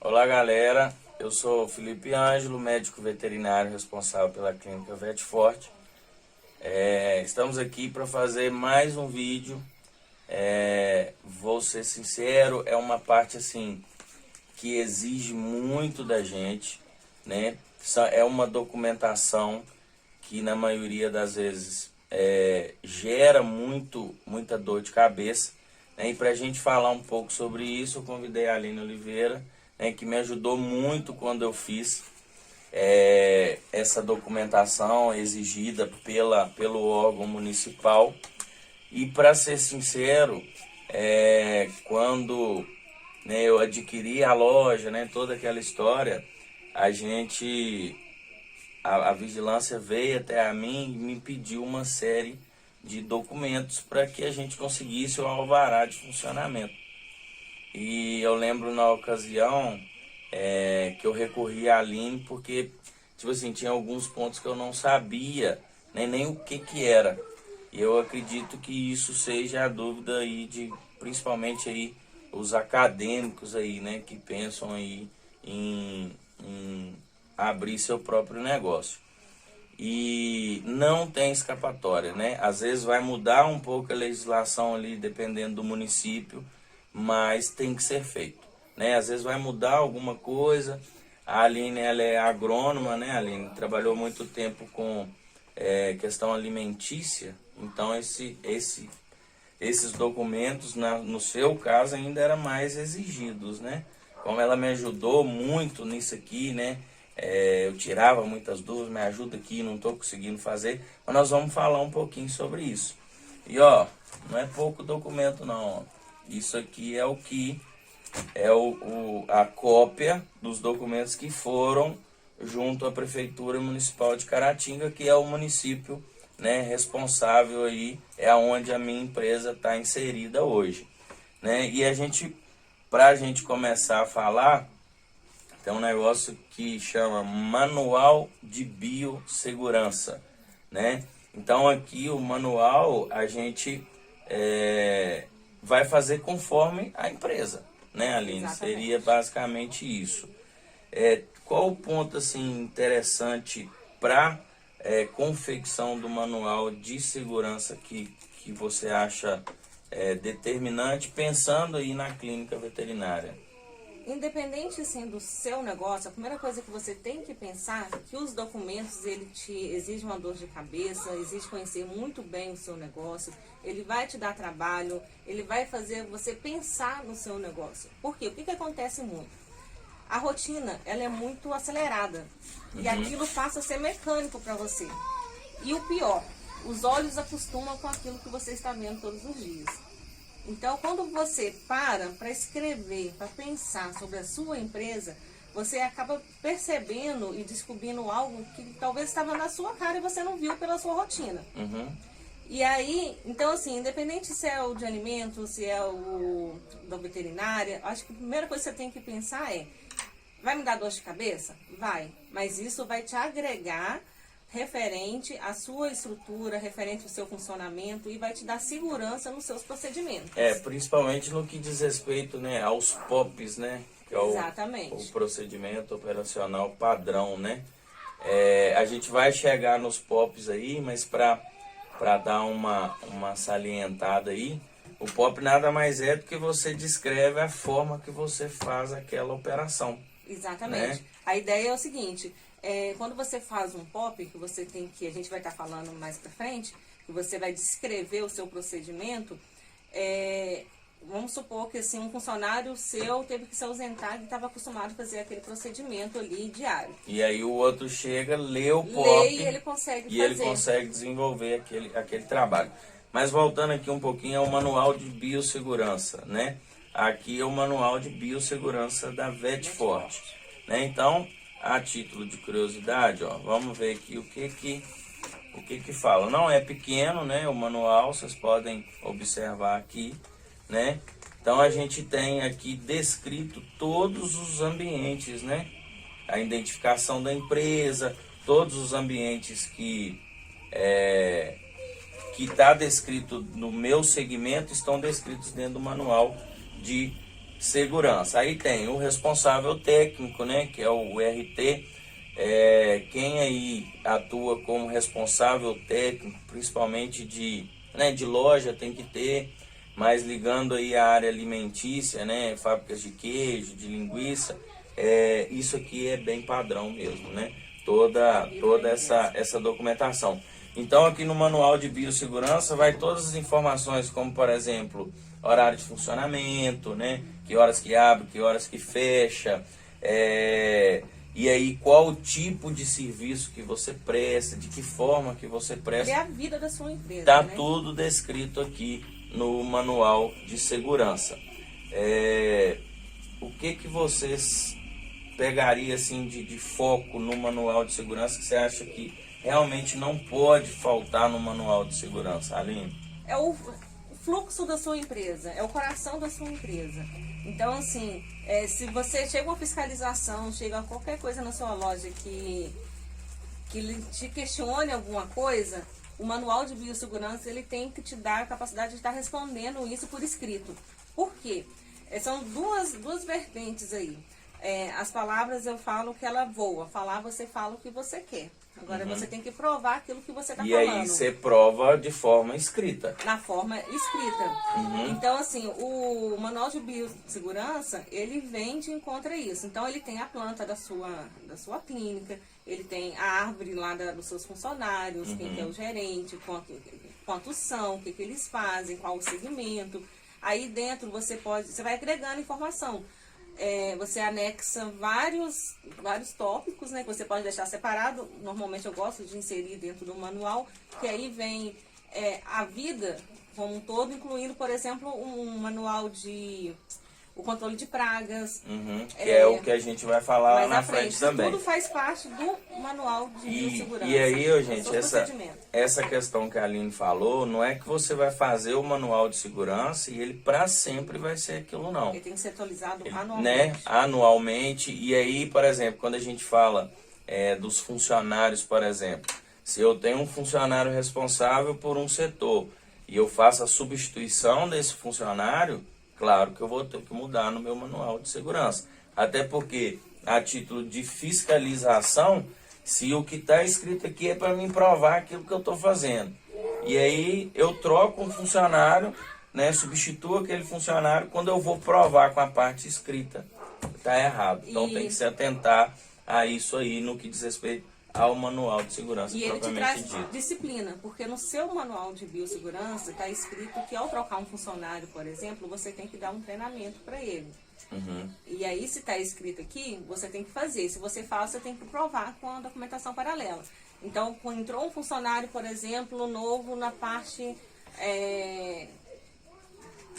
Olá galera, eu sou Felipe Ângelo, médico veterinário responsável pela clínica VetFort. Estamos aqui para fazer mais um vídeo. Vou ser sincero, é uma parte assim que exige muito da gente, né? É uma documentação que na maioria das vezes gera muita dor de cabeça, né? E para a gente falar um pouco sobre isso, eu convidei a Aline Oliveira, né, que me ajudou muito quando eu fiz essa documentação exigida pelo órgão municipal. E para ser sincero, quando, né, eu adquiri a loja, né, toda aquela história, a vigilância veio até a mim e me pediu uma série de documentos para que a gente conseguisse o alvará de funcionamento. E eu lembro na ocasião que eu recorri à Aline porque, tipo assim, tinha alguns pontos que eu não sabia, né, nem o que era. E eu acredito que isso seja a dúvida aí principalmente aí os acadêmicos aí, né, que pensam aí em abrir seu próprio negócio. E não tem escapatória, né? Às vezes vai mudar um pouco a legislação ali, dependendo do município, mas tem que ser feito, né? Às vezes vai mudar alguma coisa. A Aline, ela é agrônoma, né? A Aline trabalhou muito tempo com questão alimentícia, então esses documentos, no seu caso, ainda eram mais exigidos, né? Como ela me ajudou muito nisso aqui, né? Eu tirava muitas dúvidas, me ajuda aqui, não estou conseguindo fazer, mas nós vamos falar um pouquinho sobre isso. E ó, não é pouco documento não, ó. Isso aqui é a cópia dos documentos que foram junto à Prefeitura Municipal de Caratinga, que é o município, né, responsável aí, é onde a minha empresa está inserida hoje, né? E para a gente começar a falar, tem um negócio que chama Manual de Biossegurança, né? Então aqui o manual a gente vai fazer conforme a empresa, né, Aline? Exatamente. Seria basicamente isso. Qual o ponto assim interessante para confecção do manual de segurança que você acha determinante, pensando aí na clínica veterinária? Independente assim do seu negócio, a primeira coisa que você tem que pensar é que os documentos, ele te exige uma dor de cabeça, exige conhecer muito bem o seu negócio, ele vai te dar trabalho, ele vai fazer você pensar no seu negócio. Por quê? O que acontece muito? A rotina, ela é muito acelerada, e aquilo passa a ser mecânico para você. E o pior, os olhos acostumam com aquilo que você está vendo todos os dias. Então, quando você para escrever, para pensar sobre a sua empresa, você acaba percebendo e descobrindo algo que talvez estava na sua cara e você não viu pela sua rotina. E aí, então assim, independente se é o de alimentos, se é o da veterinária, acho que a primeira coisa que você tem que pensar vai me dar dor de cabeça? Vai, mas isso vai te agregar referente à sua estrutura, referente ao seu funcionamento e vai te dar segurança nos seus procedimentos. Principalmente no que diz respeito, né, aos POPs, né, que é o procedimento operacional padrão, né. A gente vai chegar nos POPs aí, mas para dar uma salientada aí, o POP nada mais é do que você descreve a forma que você faz aquela operação. Exatamente. Né? A ideia é o seguinte, quando você faz um POP, que você tem que, a gente vai estar falando mais pra frente, que você vai descrever o seu procedimento, vamos supor que assim, um funcionário seu teve que se ausentar e estava acostumado a fazer aquele procedimento ali diário. E aí o outro chega, lê o POP e ele consegue ele consegue desenvolver aquele trabalho. Mas voltando aqui um pouquinho ao manual de biossegurança, né? Aqui é o manual de biossegurança da VetFort, né? Então, a título de curiosidade, ó, vamos ver aqui o que fala. Não é pequeno, né? O manual, vocês podem observar aqui, né? Então a gente tem aqui descrito todos os ambientes, né? A identificação da empresa, todos os ambientes que está descrito no meu segmento estão descritos dentro do manual de segurança. Aí tem o responsável técnico, né, que é o RT. Quem aí atua como responsável técnico, principalmente de loja, tem que ter, mas ligando aí a área alimentícia, né, fábricas de queijo, de linguiça, isso aqui é bem padrão mesmo, né, toda essa documentação. Então aqui no manual de biossegurança vai todas as informações, como por exemplo, horário de funcionamento, né, que horas que abre, que horas que fecha, e aí qual o tipo de serviço que você presta, de que forma que você presta. É a vida da sua empresa, Tá, né? tudo descrito aqui no manual de segurança. O que vocês pegariam assim, de foco no manual de segurança que você acha que realmente não pode faltar no manual de segurança, Aline? É o fluxo da sua empresa, é o coração da sua empresa. Então, assim, se você chega uma fiscalização, chega qualquer coisa na sua loja que te questione alguma coisa, o manual de biossegurança ele tem que te dar a capacidade de estar respondendo isso por escrito. Por quê? São duas vertentes aí. As palavras eu falo que ela voa, falar você fala o que você quer. Agora você tem que provar aquilo que você está falando. E aí você prova de forma escrita. Na forma escrita. Então, assim, o manual de biossegurança, ele vem de encontro a isso. Então, ele tem a planta da sua clínica, ele tem a árvore lá dos seus funcionários, quem que é o gerente, quantos são, o que eles fazem, qual o segmento. Aí dentro você vai agregando informação. Você anexa vários tópicos, né, que você pode deixar separado. Normalmente eu gosto de inserir dentro do manual, que aí vem a vida como um todo, incluindo, por exemplo, um manual de o controle de pragas. Que é o que a gente vai falar lá na frente também. Tudo faz parte do manual de biossegurança. E aí, gente, essa questão que a Aline falou, não é que você vai fazer o manual de segurança e ele para sempre vai ser aquilo, não. Ele tem que ser atualizado anualmente. Né? Anualmente. E aí, por exemplo, quando a gente fala dos funcionários, por exemplo, se eu tenho um funcionário responsável por um setor e eu faço a substituição desse funcionário, claro que eu vou ter que mudar no meu manual de segurança. Até porque, a título de fiscalização, se o que está escrito aqui é para mim provar aquilo que eu estou fazendo. E aí eu troco um funcionário, né, substituo aquele funcionário, quando eu vou provar com a parte escrita, está errado. Então tem que se atentar a isso aí no que diz respeito ao manual de segurança propriamente dito. E ele te traz disciplina, porque no seu manual de biossegurança está escrito que ao trocar um funcionário, por exemplo, você tem que dar um treinamento para ele. E aí, se está escrito aqui, você tem que fazer. Se você faz, você tem que provar com a documentação paralela. Então, quando entrou um funcionário, por exemplo, novo na parte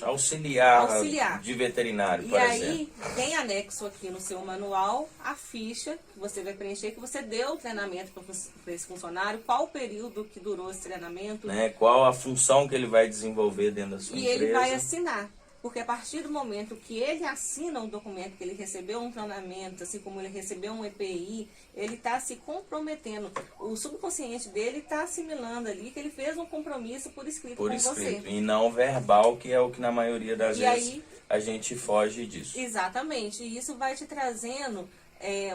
auxiliar de veterinário, por exemplo. E aí, tem anexo aqui no seu manual a ficha que você vai preencher, que você deu o treinamento para esse funcionário, qual o período que durou esse treinamento. Qual a função que ele vai desenvolver dentro da sua empresa. E ele vai assinar. Porque a partir do momento que ele assina um documento, que ele recebeu um treinamento, assim como ele recebeu um EPI, ele está se comprometendo. O subconsciente dele está assimilando ali que ele fez um compromisso por escrito com você. E não verbal, que é o que na maioria das vezes a gente foge disso. Exatamente. E isso vai te trazendo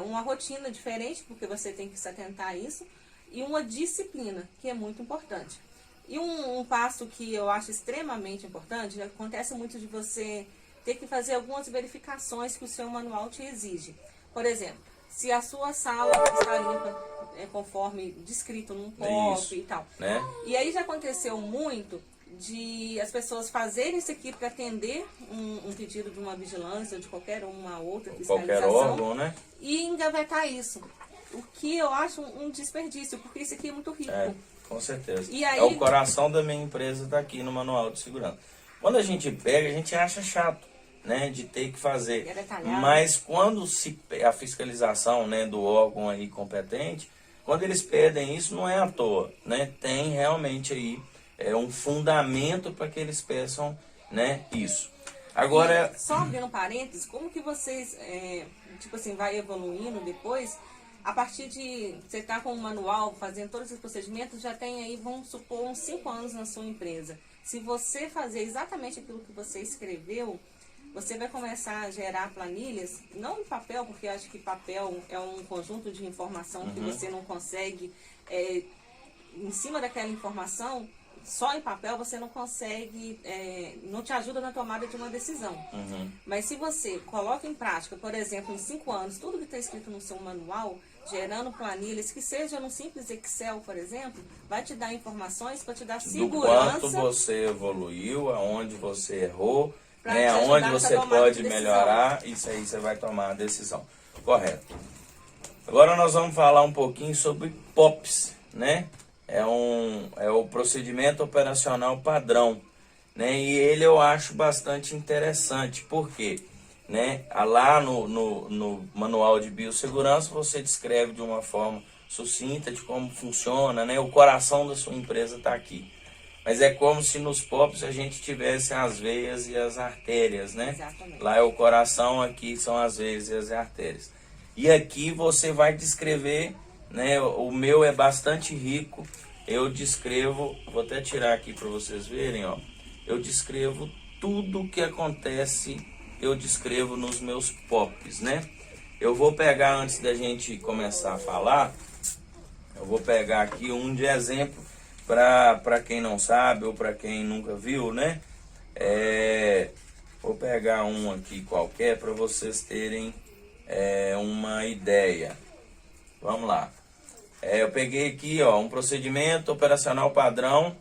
uma rotina diferente, porque você tem que se atentar a isso, e uma disciplina, que é muito importante. E um passo que eu acho extremamente importante, acontece muito de você ter que fazer algumas verificações que o seu manual te exige. Por exemplo, se a sua sala está limpa, conforme descrito num POP e tal. Né? E aí já aconteceu muito de as pessoas fazerem isso aqui para atender um pedido de uma vigilância ou de qualquer uma outra fiscalização. Qualquer órgão, né? E engavetar isso. O que eu acho um desperdício, porque isso aqui é muito rico. Com certeza. E aí, o coração da minha empresa está aqui no manual de segurança. Quando a gente pega, a gente acha chato, né, de ter que fazer. Mas quando a fiscalização, né, do órgão aí competente, quando eles pedem isso, não é à toa, né? Tem realmente aí um fundamento para que eles peçam, né, isso. Agora, só abrindo um parênteses, como que vocês, tipo assim, vai evoluindo depois? A partir de você estar com um manual, fazendo todos esses procedimentos, já tem aí, vamos supor, uns 5 anos na sua empresa. Se você fazer exatamente aquilo que você escreveu, você vai começar a gerar planilhas, não em papel, porque eu acho que papel é um conjunto de informação que você não consegue, em cima daquela informação, só em papel você não consegue, não te ajuda na tomada de uma decisão. Mas se você coloca em prática, por exemplo, em 5 anos, tudo que está escrito no seu manual, gerando planilhas, que seja no simples Excel, por exemplo, vai te dar informações para te dar segurança. Do quanto você evoluiu, aonde você errou, Pra né, te ajudar aonde nessa você tomada pode de decisão. melhorar, isso aí você vai tomar a decisão. Correto. Agora nós vamos falar um pouquinho sobre POPs, né? É o procedimento operacional padrão, né? E ele eu acho bastante interessante, porque, né, lá no manual de biossegurança você descreve de uma forma sucinta de como funciona, né? O coração da sua empresa está aqui. Mas é como se nos POPs a gente tivesse as veias e as artérias, né? Exatamente. Lá é o coração, aqui são as veias e as artérias. E aqui você vai descrever, né? O meu é bastante rico. Eu descrevo, vou até tirar aqui para vocês verem, ó. Eu descrevo tudo o que acontece, eu descrevo nos meus POPs, né? Eu vou pegar, antes da gente começar a falar, eu vou pegar aqui um de exemplo para quem não sabe ou para quem nunca viu, né? Vou pegar um aqui qualquer para vocês terem uma ideia. Vamos lá. Eu peguei aqui, ó, um procedimento operacional padrão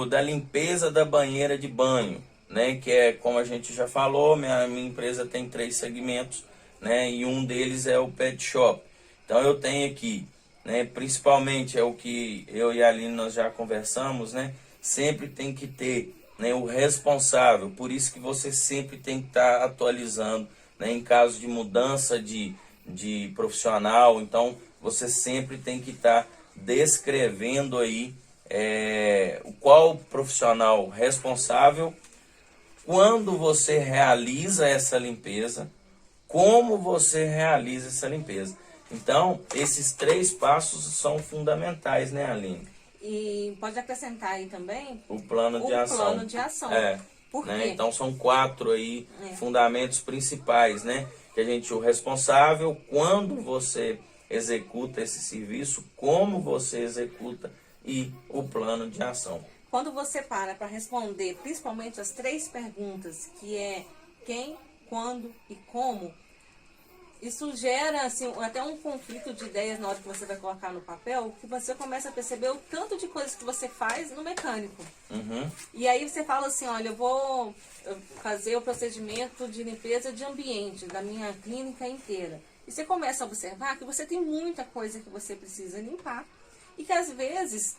da limpeza da banheira de banho, né? Que é, como a gente já falou, minha empresa tem 3 segmentos, né? E um deles é o pet shop. Então eu tenho aqui, né? Principalmente é o que eu e a Aline nós já conversamos, né? Sempre tem que ter, né, o responsável. Por isso que você sempre tem que estar atualizando, né? Em caso de mudança de profissional, então você sempre tem que estar descrevendo aí qual profissional responsável, quando você realiza essa limpeza, como você realiza essa limpeza. Então, esses 3 passos são fundamentais, né, Aline? E pode acrescentar aí também O plano de ação. Plano de ação. Por Né? quê? Então são 4 aí fundamentos principais, né? Que o responsável, quando você executa esse serviço, como você executa e o plano de ação. Quando você para responder, principalmente as 3 perguntas, que é quem, quando e como, isso gera assim, até um conflito de ideias na hora que você vai colocar no papel, que você começa a perceber o tanto de coisas que você faz no mecânico. E aí você fala assim, olha, eu vou fazer o procedimento de limpeza de ambiente da minha clínica inteira. E você começa a observar que você tem muita coisa que você precisa limpar. E que às vezes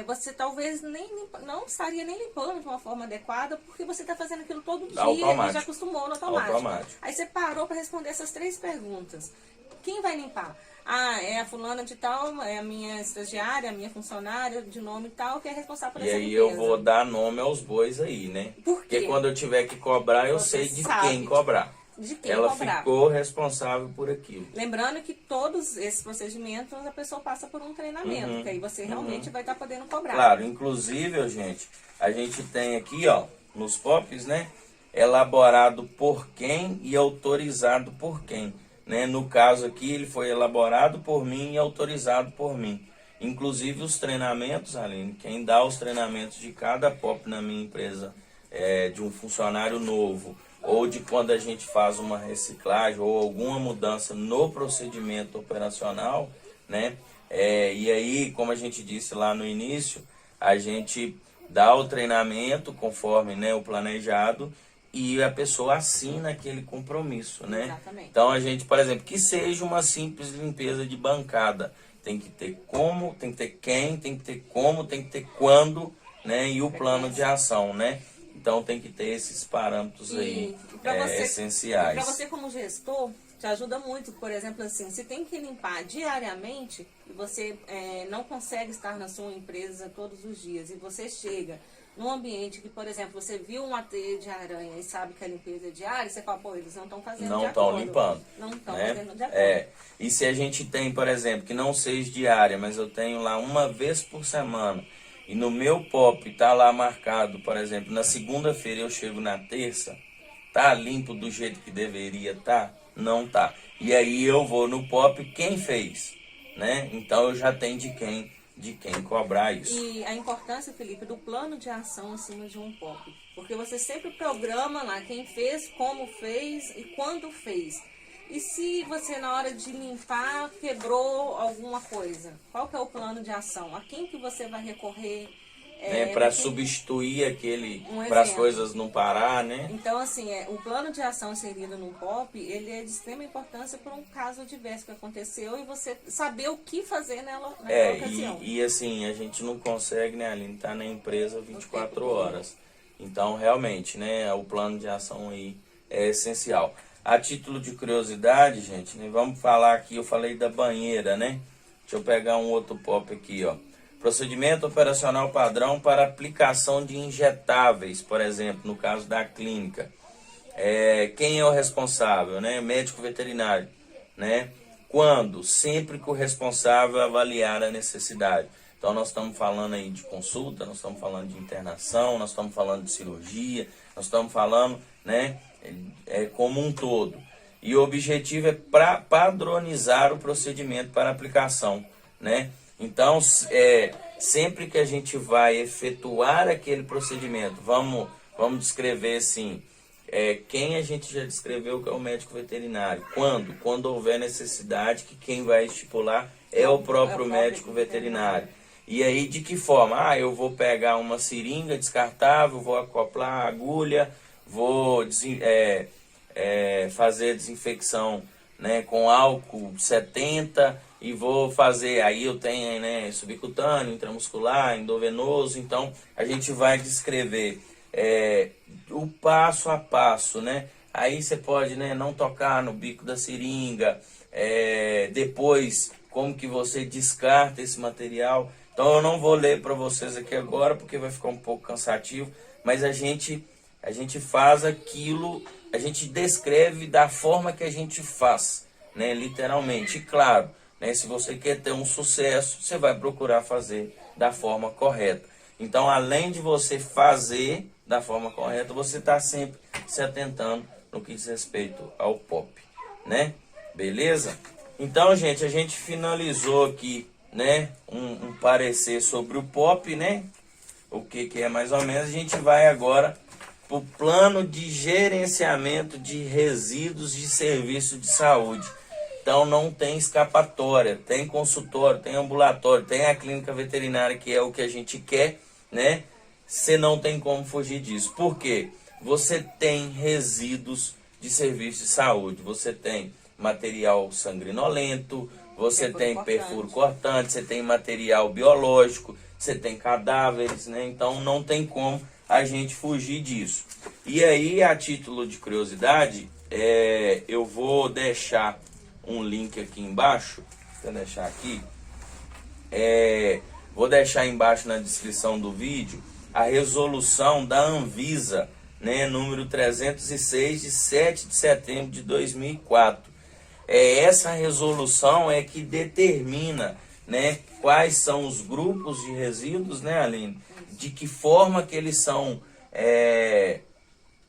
você talvez não estaria nem limpando de uma forma adequada, porque você está fazendo aquilo todo dia e já acostumou no automático. Aí você parou para responder essas 3 perguntas. Quem vai limpar? É a fulana de tal, é a minha estagiária, a minha funcionária de nome tal, que é responsável por essa limpeza. E aí eu vou dar nome aos bois aí, né? Por quê? Porque quando eu tiver que cobrar, eu sei de quem cobrar. De quem ela cobrar. Ficou responsável por aquilo. Lembrando que todos esses procedimentos a pessoa passa por um treinamento, que aí você realmente vai estar podendo cobrar. Claro, inclusive, gente, a gente tem aqui, ó, nos POPs, né, elaborado por quem e autorizado por quem, né? No caso aqui, ele foi elaborado por mim e autorizado por mim. Inclusive os treinamentos, Aline, quem dá os treinamentos de cada POP na minha empresa, de um funcionário novo, ou de quando a gente faz uma reciclagem ou alguma mudança no procedimento operacional, né? E aí, como a gente disse lá no início, a gente dá o treinamento conforme, né, o planejado e a pessoa assina aquele compromisso, né? Exatamente. Então a gente, por exemplo, que seja uma simples limpeza de bancada, tem que ter como, tem que ter quem, tem que ter como, tem que ter quando, né? E o plano de ação, né? Então tem que ter esses parâmetros aí essenciais. Para você como gestor, te ajuda muito. Por exemplo, assim, se tem que limpar diariamente e você não consegue estar na sua empresa todos os dias e você chega num ambiente que, por exemplo, você viu uma teia de aranha e sabe que a limpeza é diária, você fala, pô, eles não estão fazendo de acordo. Não estão limpando. Não estão né? fazendo de acordo. E se a gente tem, por exemplo, que não seja diária, mas eu tenho lá uma vez por semana, e no meu POP está lá marcado, por exemplo, na segunda-feira eu chego na terça, Tá limpo do jeito que deveria tá? Não tá. E aí eu vou no POP, quem fez, né? Então eu já tenho de quem cobrar isso. E a importância, Felipe, do plano de ação acima de um POP. Porque você sempre programa lá quem fez, como fez e quando fez. E se você, na hora de limpar, quebrou alguma coisa? Qual que é o plano de ação? A quem que você vai recorrer? Para substituir Um para as exemplo. coisas não parar, né? Então, assim, o plano de ação inserido no POP, ele é de extrema importância por um caso adverso que aconteceu e você saber o que fazer naquela ocasião. E assim, a gente não consegue, né, Aline, estar na empresa 24 horas. Então, realmente, né, o plano de ação aí é essencial. A título de curiosidade, gente, né, vamos falar aqui, eu falei da banheira, né? Deixa eu pegar um outro POP aqui, ó. Procedimento operacional padrão para aplicação de injetáveis, por exemplo, no caso da clínica. Quem é o responsável, né? Médico veterinário, né? Quando? Sempre que o responsável avaliar a necessidade. Então nós estamos falando aí de consulta, nós estamos falando de internação, nós estamos falando de cirurgia, nós estamos falando, né, como um todo. E o objetivo é padronizar o procedimento para aplicação, né? Então, sempre que a gente vai efetuar aquele procedimento, vamos descrever assim, quem a gente já descreveu que é o médico veterinário. Quando houver necessidade, que quem vai estipular é o próprio médico veterinário. E aí, de que forma? Eu vou pegar uma seringa descartável, vou acoplar a agulha, vou fazer a desinfecção, né, com álcool 70 e vou fazer, aí eu tenho, né, subcutâneo, intramuscular, endovenoso. Então a gente vai descrever o passo a passo, né? Aí você pode, né, não tocar no bico da seringa, depois como que você descarta esse material. Então eu não vou ler para vocês aqui agora porque vai ficar um pouco cansativo, mas a gente faz aquilo, a gente descreve da forma que a gente faz, né, literalmente. E claro, né, se você quer ter um sucesso, você vai procurar fazer da forma correta. Então, além de você fazer da forma correta, você está sempre se atentando no que diz respeito ao POP, né? Beleza? Então, gente, a gente finalizou aqui, né, um parecer sobre o POP, né? O que é mais ou menos. A gente vai agora para o plano de gerenciamento de resíduos de serviço de saúde. Então não tem escapatória, tem consultório, tem ambulatório, tem a clínica veterinária, que é o que a gente quer, né? Você não tem como fugir disso. Por quê? Você tem resíduos de serviço de saúde, você tem material sanguinolento, você tem perfuro cortante, você tem material biológico, você tem cadáveres, né? Então não tem como a gente fugir disso. E aí, a título de curiosidade, eu vou deixar um link aqui embaixo. Vou deixar aqui. Vou deixar embaixo na descrição do vídeo a resolução da Anvisa, né, número 306, de 7 de setembro de 2004. Essa resolução é que determina, né, quais são os grupos de resíduos, né, Aline? De que forma que eles são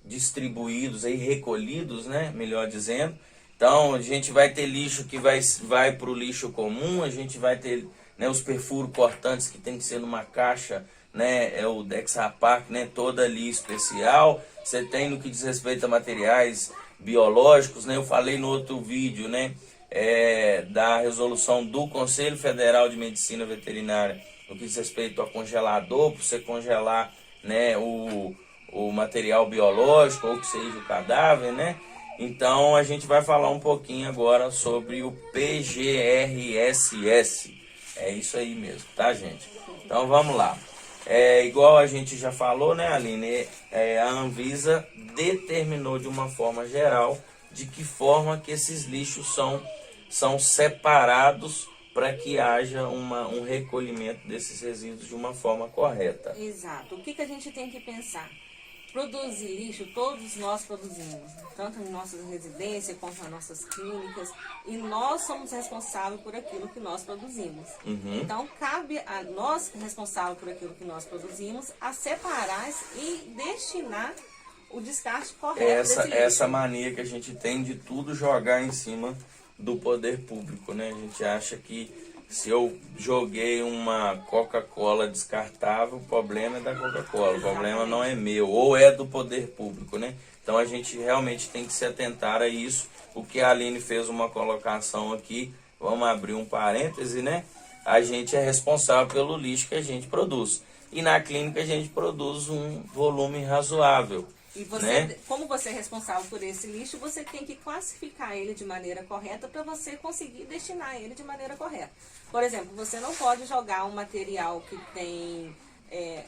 distribuídos e recolhidos, né, melhor dizendo. Então, a gente vai ter lixo que vai para o lixo comum, a gente vai ter, né, os perfuros cortantes que tem que ser numa caixa, né, o Dexapac, né, toda ali especial. Você tem no que diz respeito a materiais biológicos, né, eu falei no outro vídeo, né, da resolução do Conselho Federal de Medicina Veterinária, no que diz respeito a congelador, para você congelar, né, o material biológico, ou que seja o cadáver, né. Então a gente vai falar um pouquinho agora sobre o PGRSS. É isso aí mesmo, tá, gente? Então vamos lá. Igual a gente já falou, né, Aline? A Anvisa determinou de uma forma geral de que forma que esses lixos são separados para que haja um recolhimento desses resíduos de uma forma correta. Exato. O que a gente tem que pensar? Produzir lixo, todos nós produzimos, tanto em nossas residências quanto nas nossas clínicas, e nós somos responsáveis por aquilo que nós produzimos. Então, cabe a nós, responsáveis por aquilo que nós produzimos, a separar e destinar o descarte correto desse lixo. Essa mania que a gente tem de tudo jogar em cima do poder público, né? A gente acha que se eu joguei uma Coca-Cola descartável, o problema é da Coca-Cola, o problema não é meu, ou é do poder público, né? Então a gente realmente tem que se atentar a isso. O que a Aline fez uma colocação aqui, vamos abrir um parêntese, né? A gente é responsável pelo lixo que a gente produz. E na clínica a gente produz um volume razoável. E você, né? Como você é responsável por esse lixo, você tem que classificar ele de maneira correta para você conseguir destinar ele de maneira correta. Por exemplo, você não pode jogar um material que tem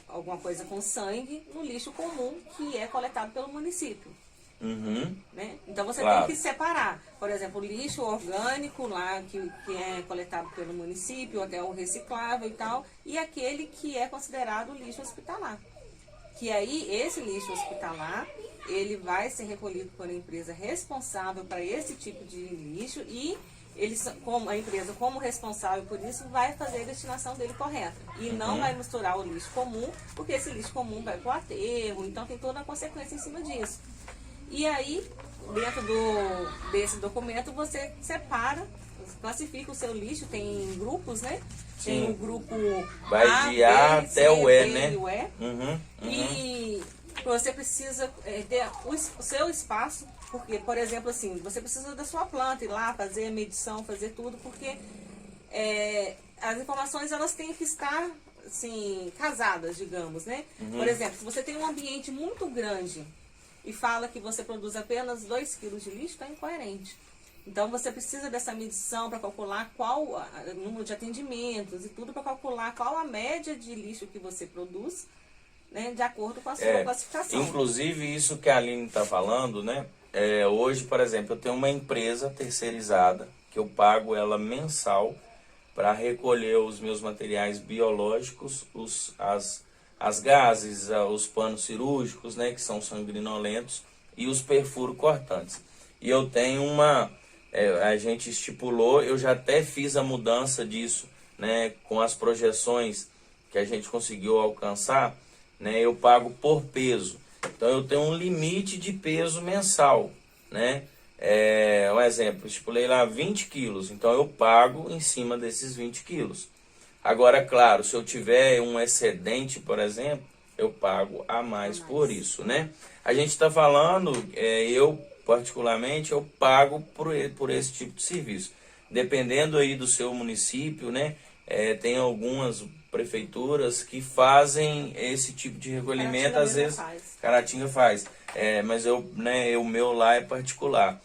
alguma coisa com sangue no lixo comum que é coletado pelo município. Uhum. Né? Então você Claro. tem que separar, por exemplo, o lixo orgânico lá que é coletado pelo município, até o reciclável e tal, e aquele que é considerado lixo hospitalar. Que aí esse lixo hospitalar, ele vai ser recolhido por uma empresa responsável para esse tipo de lixo e a empresa, como responsável por isso, vai fazer a destinação dele correta. E não vai misturar o lixo comum, porque esse lixo comum vai para o aterro, então tem toda a consequência em cima disso. E aí, dentro desse documento, você separa, classifica o seu lixo, tem grupos, né? Sim. Tem o grupo Vai de A B, até C, o E, D né? e o E. Uhum. E você precisa ter o seu espaço, porque, por exemplo, assim, você precisa da sua planta, ir lá, fazer a medição, fazer tudo, porque as informações, elas têm que estar, assim, casadas, digamos, né? Por exemplo, se você tem um ambiente muito grande e fala que você produz apenas 2 quilos de lixo, está incoerente. Então, você precisa dessa medição para calcular qual o número de atendimentos e tudo para calcular qual a média de lixo que você produz, né, de acordo com a sua classificação. Inclusive, isso que a Aline está falando, né? Hoje, por exemplo, eu tenho uma empresa terceirizada que eu pago ela mensal para recolher os meus materiais biológicos, as gases, os panos cirúrgicos, né, que são sanguinolentos, e os perfuro cortantes. E eu tenho a gente estipulou, eu já até fiz a mudança disso, né, com as projeções que a gente conseguiu alcançar, né, eu pago por peso. Então eu tenho um limite de peso mensal, né? Um exemplo, estipulei lá 20 quilos, então eu pago em cima desses 20 quilos. Agora, claro, se eu tiver um excedente, por exemplo, eu pago a mais por isso, né? A gente está falando, eu particularmente, eu pago por esse tipo de serviço. Dependendo aí do seu município, né? Tem algumas prefeituras que fazem esse tipo de recolhimento, Caratinga às vezes faz. Caratinga faz, mas o meu lá é particular.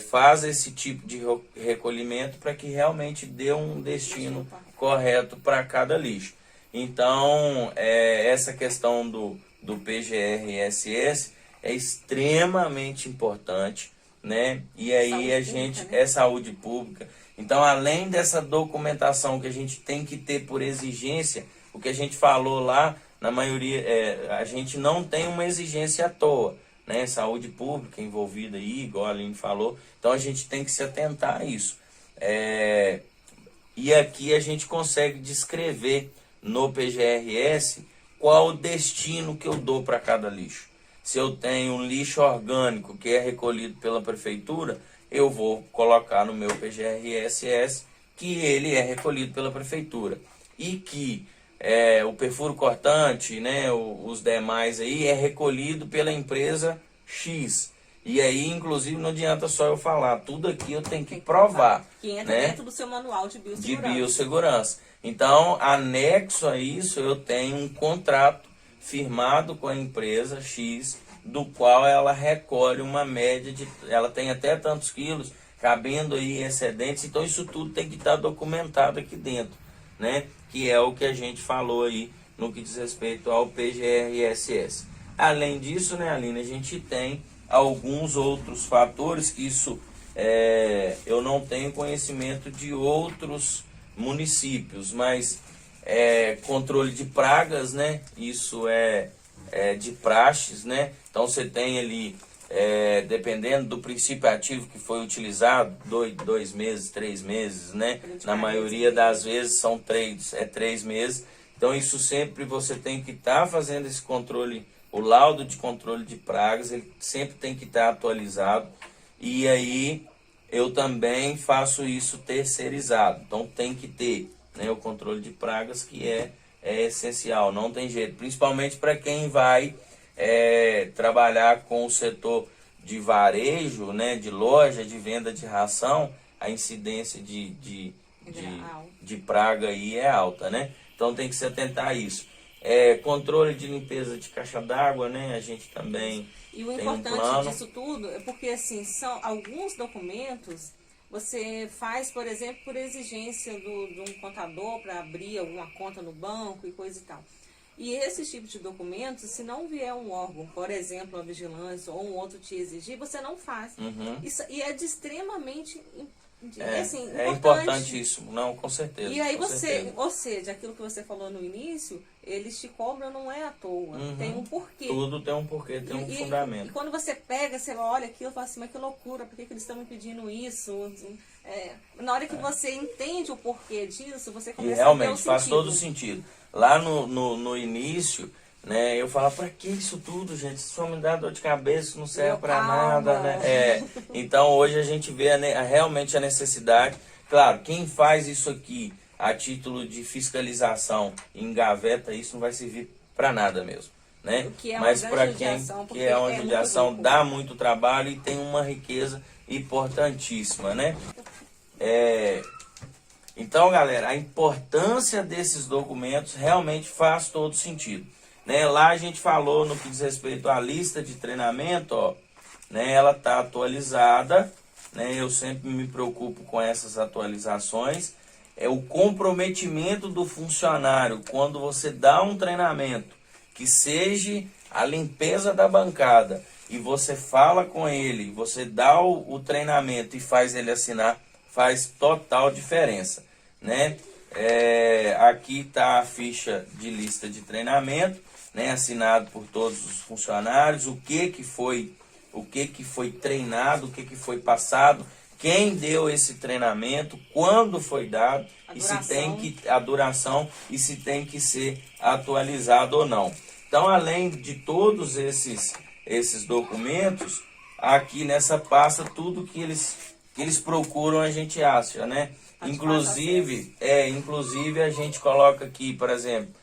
Faz esse tipo de recolhimento para que realmente dê um destino correto para cada lixo. Então, essa questão do PGR-SS é extremamente importante, né? E aí é saúde pública. Então, além dessa documentação que a gente tem que ter por exigência, o que a gente falou lá, na maioria, a gente não tem uma exigência à toa, né? Saúde pública envolvida aí, igual a Aline falou. Então, a gente tem que se atentar a isso. E aqui a gente consegue descrever no PGRS qual o destino que eu dou para cada lixo. Se eu tenho um lixo orgânico que é recolhido pela prefeitura, eu vou colocar no meu PGRSS que ele é recolhido pela prefeitura. E que o perfuro cortante, né, os demais aí, é recolhido pela empresa X. E aí, inclusive, não adianta só eu falar, tudo aqui eu tenho que provar. Que entra né, dentro do seu manual de biossegurança. de biossegurança. Então, anexo a isso, eu tenho um contrato firmado com a empresa X, do qual ela recolhe uma média ela tem até tantos quilos, cabendo aí excedentes, então isso tudo tem que estar documentado aqui dentro, né? Que é o que a gente falou aí no que diz respeito ao PGR-SS. Além disso, né, Aline, a gente tem alguns outros fatores que isso eu não tenho conhecimento de outros municípios, mas controle de pragas, né? Isso de praxes, né? Então você tem ali, dependendo do princípio ativo que foi utilizado, 2 meses, 3 meses, né? Na maioria das vezes são 3 meses. Então isso sempre você tem que estar fazendo esse controle o laudo de controle de pragas, ele sempre tem que estar atualizado. E aí eu também faço isso terceirizado. Então tem que ter, né, o controle de pragas, que é essencial, não tem jeito. Principalmente para quem vai trabalhar com o setor de varejo, né, de loja, de venda de ração, a incidência de praga aí é alta, né? Então tem que se atentar a isso. Controle de limpeza de caixa d'água, né? A gente também e o tem importante um plano. disso tudo é porque, assim, são alguns documentos você faz, por exemplo, por exigência de um contador para abrir alguma conta no banco e coisa e tal. E esse tipo de documentos, se não vier um órgão, por exemplo, a vigilância ou um outro te exigir, você não faz. Isso, e é de extremamente assim, importantíssimo, não, com certeza. E aí ou seja, aquilo que você falou no início, eles te cobram, não é à toa, tem um porquê. Tudo tem um porquê, tem um fundamento. E quando você pega, você olha aquilo e fala assim, mas que loucura, por que eles estão me pedindo isso? Na hora que você entende o porquê disso, você começa realmente a ver o faz sentido. todo sentido. Lá no início, né, eu falava, pra que isso tudo, gente? Isso só me dá dor de cabeça, isso não serve pra nada, né? Então hoje a gente vê realmente a necessidade. Claro, quem faz isso aqui a título de fiscalização e engaveta isso, não vai servir pra nada mesmo, né? Mas para quem que é uma judiação, dá muito trabalho e tem uma riqueza importantíssima, né? Então, galera, a importância desses documentos realmente faz todo sentido, né? Lá a gente falou no que diz respeito à lista de treinamento, ó, né? Ela está atualizada, né? Eu sempre me preocupo com essas atualizações. O comprometimento do funcionário quando você dá um treinamento, que seja a limpeza da bancada, e você fala com ele, você dá o treinamento e faz ele assinar, faz total diferença, né? Aqui está a ficha de lista de treinamento, né? Assinado por todos os funcionários, o que foi treinado, o que foi passado, quem deu esse treinamento, quando foi dado, a duração e se tem que ser atualizado ou não. Então, além de todos esses documentos, aqui nessa pasta, tudo que eles procuram a gente acha, né? Inclusive a gente coloca aqui, por exemplo,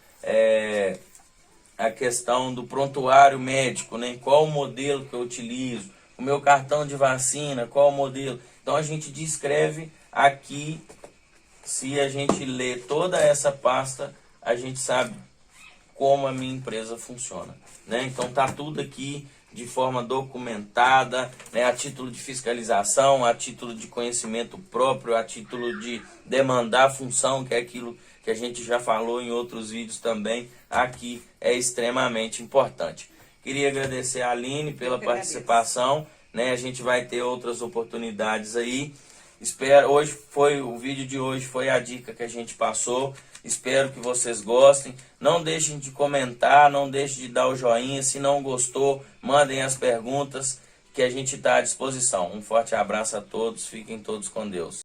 a questão do prontuário médico, né? Qual o modelo que eu utilizo, o meu cartão de vacina, qual o modelo. Então a gente descreve aqui, se a gente lê toda essa pasta, a gente sabe como a minha empresa funciona, né? Então tá tudo aqui de forma documentada, né? A título de fiscalização, a título de conhecimento próprio, a título de demandar função, que é aquilo que a gente já falou em outros vídeos também, aqui é extremamente importante. Queria agradecer a Aline pela participação, né? A gente vai ter outras oportunidades aí. O vídeo de hoje foi a dica que a gente passou. Espero que vocês gostem. Não deixem de comentar, não deixem de dar o joinha. Se não gostou, mandem as perguntas que a gente está à disposição. Um forte abraço a todos, fiquem todos com Deus.